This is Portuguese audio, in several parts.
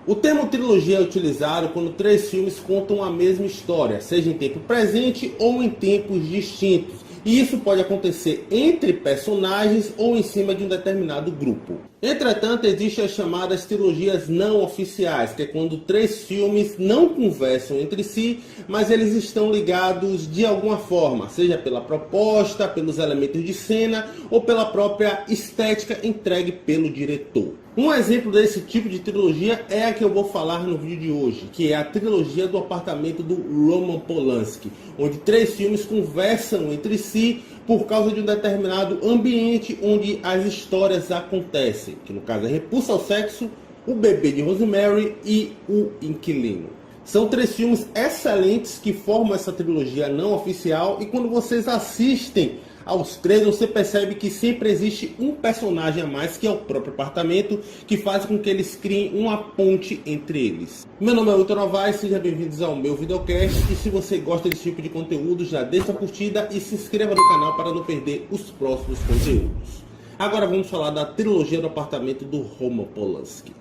O termo trilogia é utilizado quando três filmes contam a mesma história, seja em tempo presente ou em tempos distintos. E isso pode acontecer entre personagens ou em cima de um determinado grupo. Entretanto, existem as chamadas trilogias não oficiais, que é quando três filmes não conversam entre si, mas eles estão ligados de alguma forma, seja pela proposta, pelos elementos de cena ou pela própria estética entregue pelo diretor. Um exemplo desse tipo de trilogia é a que eu vou falar no vídeo de hoje, que é a trilogia do apartamento do Roman Polanski, onde três filmes conversam entre si por causa de um determinado ambiente onde as histórias acontecem, que no caso é Repulsa ao Sexo, O Bebê de Rosemary e O Inquilino. São três filmes excelentes que formam essa trilogia não oficial, e quando vocês assistem aos três, você percebe que sempre existe um personagem a mais, que é o próprio apartamento, que faz com que eles criem uma ponte entre eles. Meu nome é Wilton Novaes, sejam bem-vindos ao meu videocast, e se você gosta desse tipo de conteúdo, já deixa a curtida e se inscreva no canal para não perder os próximos conteúdos. Agora vamos falar da trilogia do apartamento do Roman Polanski.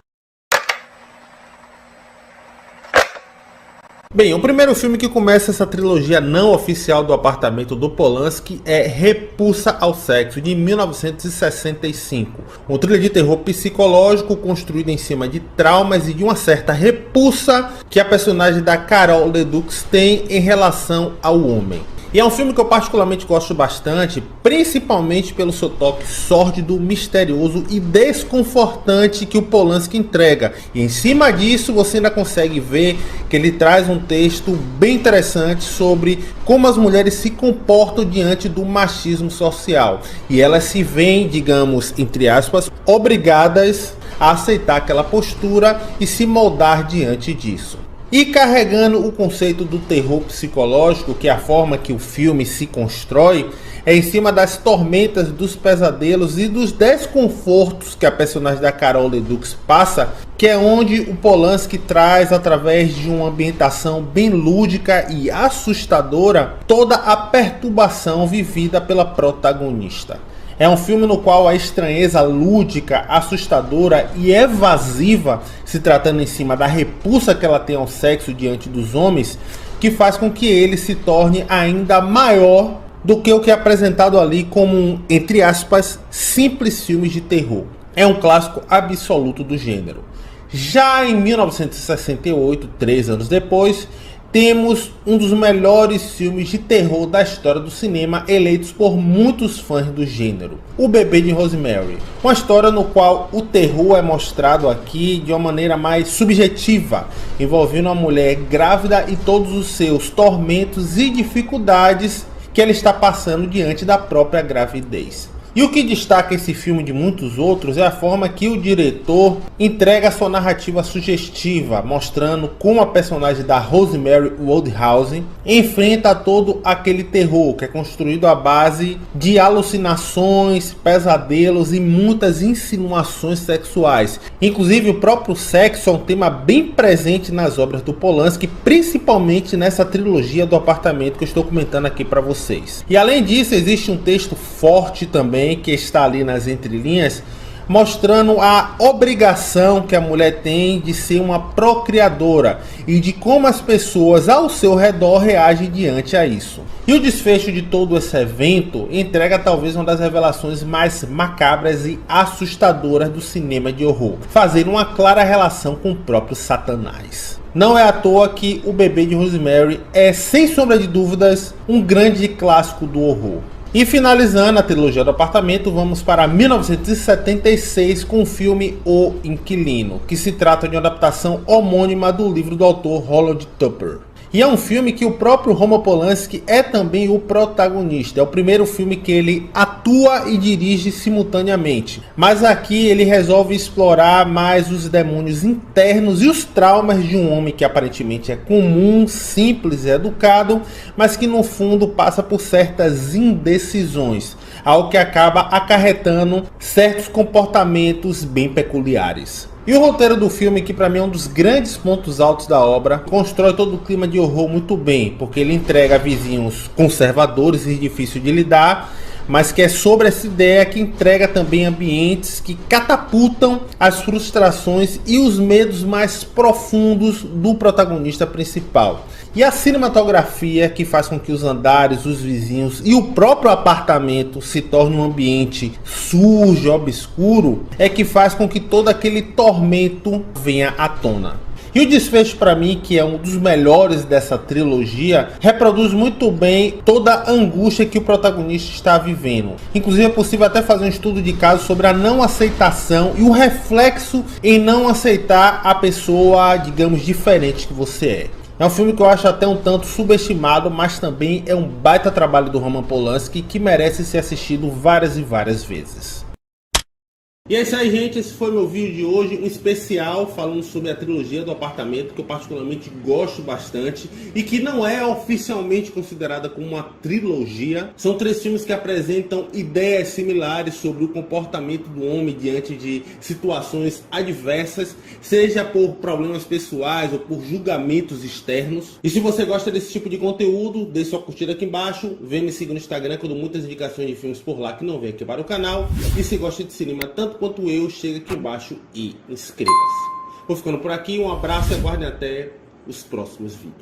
Bem, o primeiro filme que começa essa trilogia não oficial do apartamento do Polanski é Repulsa ao Sexo, de 1965. Um thriller de terror psicológico construído em cima de traumas e de uma certa repulsa que a personagem da Carol Leduc tem em relação ao homem. E é um filme que eu particularmente gosto bastante, principalmente pelo seu toque sórdido, misterioso e desconfortante que o Polanski entrega. E em cima disso você ainda consegue ver que ele traz um texto bem interessante sobre como as mulheres se comportam diante do machismo social. E elas se veem, digamos, entre aspas, obrigadas a aceitar aquela postura e se moldar diante disso. E carregando o conceito do terror psicológico, que é a forma que o filme se constrói, é em cima das tormentas, dos pesadelos e dos desconfortos que a personagem da Carol Leduc passa, que é onde o Polanski traz, através de uma ambientação bem lúdica e assustadora, toda a perturbação vivida pela protagonista. É um filme no qual a estranheza lúdica, assustadora e evasiva, se tratando em cima da repulsa que ela tem ao sexo diante dos homens, que faz com que ele se torne ainda maior do que o que é apresentado ali como um, entre aspas, simples filme de terror. É um clássico absoluto do gênero. Já em 1968, 3 anos depois, temos um dos melhores filmes de terror da história do cinema, eleitos por muitos fãs do gênero, O Bebê de Rosemary. Uma história no qual o terror é mostrado aqui de uma maneira mais subjetiva, envolvendo uma mulher grávida e todos os seus tormentos e dificuldades que ela está passando diante da própria gravidez. E o que destaca esse filme de muitos outros é a forma que o diretor entrega a sua narrativa sugestiva, mostrando como a personagem da Rosemary Waldhausen enfrenta todo aquele terror que é construído à base de alucinações, pesadelos e muitas insinuações sexuais. Inclusive o próprio sexo é um tema bem presente nas obras do Polanski, principalmente nessa trilogia do apartamento que eu estou comentando aqui para vocês. E além disso, existe um texto forte também que está ali nas entrelinhas, mostrando a obrigação que a mulher tem de ser uma procriadora e de como as pessoas ao seu redor reagem diante a isso. E o desfecho de todo esse evento entrega talvez uma das revelações mais macabras e assustadoras do cinema de horror, fazendo uma clara relação com o próprio Satanás. Não é à toa que O Bebê de Rosemary é, sem sombra de dúvidas, um grande clássico do horror. E finalizando a trilogia do apartamento, vamos para 1976 com o filme O Inquilino, que se trata de uma adaptação homônima do livro do autor Roland Tupper. E é um filme que o próprio Roman Polanski é também o protagonista. É o primeiro filme que ele atua e dirige simultaneamente. Mas aqui ele resolve explorar mais os demônios internos e os traumas de um homem que aparentemente é comum, simples e educado, mas que no fundo passa por certas indecisões, algo que acaba acarretando certos comportamentos bem peculiares. E o roteiro do filme, que para mim é um dos grandes pontos altos da obra, constrói todo o clima de horror muito bem, porque ele entrega vizinhos conservadores e difícil de lidar, mas que é sobre essa ideia que entrega também ambientes que catapultam as frustrações e os medos mais profundos do protagonista principal. E a cinematografia que faz com que os andares, os vizinhos e o próprio apartamento se torne um ambiente sujo, obscuro, é que faz com que todo aquele tormento venha à tona. E o desfecho, para mim, que é um dos melhores dessa trilogia, reproduz muito bem toda a angústia que o protagonista está vivendo. Inclusive é possível até fazer um estudo de caso sobre a não aceitação e o reflexo em não aceitar a pessoa, digamos, diferente que você é. É um filme que eu acho até um tanto subestimado, mas também é um baita trabalho do Roman Polanski que merece ser assistido várias e várias vezes. E é isso aí, gente, esse foi meu vídeo de hoje, um especial falando sobre a trilogia do Apartamento, que eu particularmente gosto bastante e que não é oficialmente considerada como uma trilogia. São 3 filmes que apresentam ideias similares sobre o comportamento do homem diante de situações adversas, seja por problemas pessoais ou por julgamentos externos. E se você gosta desse tipo de conteúdo, deixe sua curtida aqui embaixo, vem me seguir no Instagram que eu dou muitas indicações de filmes por lá que não vem aqui para o canal. E se gosta de cinema tanto quanto eu, chega aqui embaixo e inscreva-se. Vou ficando por aqui, um abraço e aguardem até os próximos vídeos.